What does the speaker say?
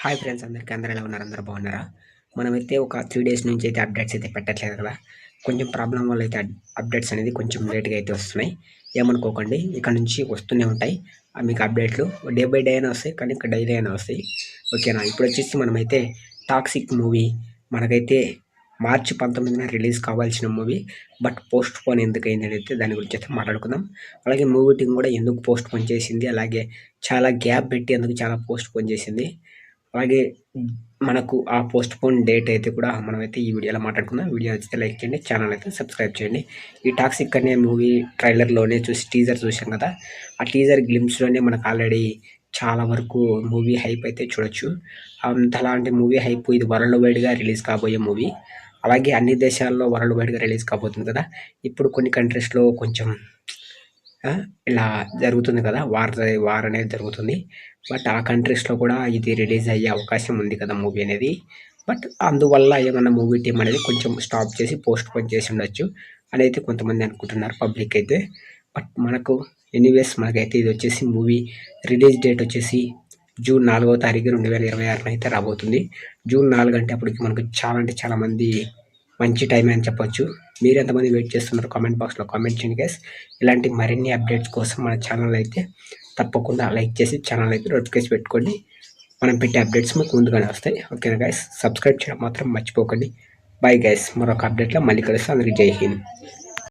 Hi friends అందరికీ అందరూ ఎలా ఉన్నారు? అందరూ బాగున్నారా? మనమైతే ఒక 3 డేస్ నుంచి అయితే అప్డేట్స్ అయితే పెట్టట్లేదు కదా! కొంచెం ప్రాబ్లమ్ వల్ల అయితే అప్డేట్స్ అనేది కొంచెం లేట్‌గా అయితే వస్తున్నాయి. ఏమనుకోకండి. ఇక నుంచి వస్తూనే ఉంటాయి. మీకు అప్డేట్‌లు డే బై డే అయినా వస్తాయి. కానీ ఇక డైలీ అయినా వస్తాయి. ఓకేనా? ఇప్పుడొచ్చేసి మనమైతే 'టాక్సిక్' మూవీ మనకైతే మార్చి 19న రిలీజ్ కావాల్సిన మూవీ. బట్ పోస్ట్‌పోన్ ఎందుకయింది అనేది దాని గురించి అయితే మాట్లాడుకుందాం. అలాగే మూవీ టీమ్ కూడా ఎందుకు పోస్ట్‌పోన్ చేసింది? అలాగే చాలా గ్యాప్ పెట్టి ఎందుకు చాలా పోస్ట్‌పోన్ చేసింది? అలాగే మనకు ఆ పోస్ట్‌పోన్ డేట్ అయితే కూడా మనమైతే ఈ వీడియోలో మాట్లాడుకుందాం. వీడియో నచ్చితే లైక్ చేయండి. ఛానల్ అయితే సబ్స్క్రైబ్ చేయండి. ఈ 'టాక్సిక్' అనే మూవీ ట్రైలర్‌లోనే టీజర్ చూసాం కదా! ఆ టీజర్ గ్లింప్స్‌లోనే మనకు ఆల్రెడీ చాలా వరకు మూవీ హైప్ అయితే చూడొచ్చు. అంతలాంటి మూవీ హైప్ ఇది వరల్డ్ వైడ్‌గా రిలీజ్ కాబోయే మూవీ. అలాగే అన్ని దేశాల్లో వరల్డ్ వైడ్‌గా రిలీజ్ కాబోతుంది కదా! ఇప్పుడు కొన్ని కంట్రీస్‌లో కొంచెం ఆ! ఇలా జరుగుతుంది కదా! వార్ అనేది జరుగుతుంది. బట్ ఆ కంట్రీస్‌లో కూడా ఇది రిలీజ్ అయ్యే అవకాశం ఉంది కదా! మూవీ అనేది. బట్ అందువల్ల ఏమన్నా మూవీ టీమ్ అనేది కొంచెం స్టాప్ చేసి పోస్ట్‌పోన్ చేసుండొచ్చు అనైతే కొంతమంది అనుకుంటున్నారు పబ్లిక్ అయితే. బట్ మనకు ఎనీవేస్ మనకైతే ఇదొచ్చేసి మూవీ రిలీజ్ డేట్ వచ్చేసి జూన్ 4వ తారీఖు 2026 అయితే రాబోతుంది. జూన్ 4 అంటే అప్పటికి మనకు చాలా అంటే చాలా మంది మంచి టైమే అని చెప్పొచ్చు. మీరెంతమంది వెయిట్ చేస్తున్నారో కామెంట్ బాక్స్‌లో కామెంట్ చేయండి గైస్. ఇలాంటి మరిన్ని అప్డేట్స్ కోసం మన ఛానల్ అయితే తప్పకుండా లైక్ చేసి ఛానల్ అయితే నోటిఫికేషన్ పెట్టుకోండి. మనం పెట్టే అప్డేట్స్ మీకు ముందుగానే వస్తాయి. ఓకేనా గైస్? సబ్స్క్రైబ్ చేయడం మాత్రం మర్చిపోకండి. Bye guys. మరొక అప్డేట్‌లో మళ్ళీ కలుస్తాం. అందరికి జై హింద్.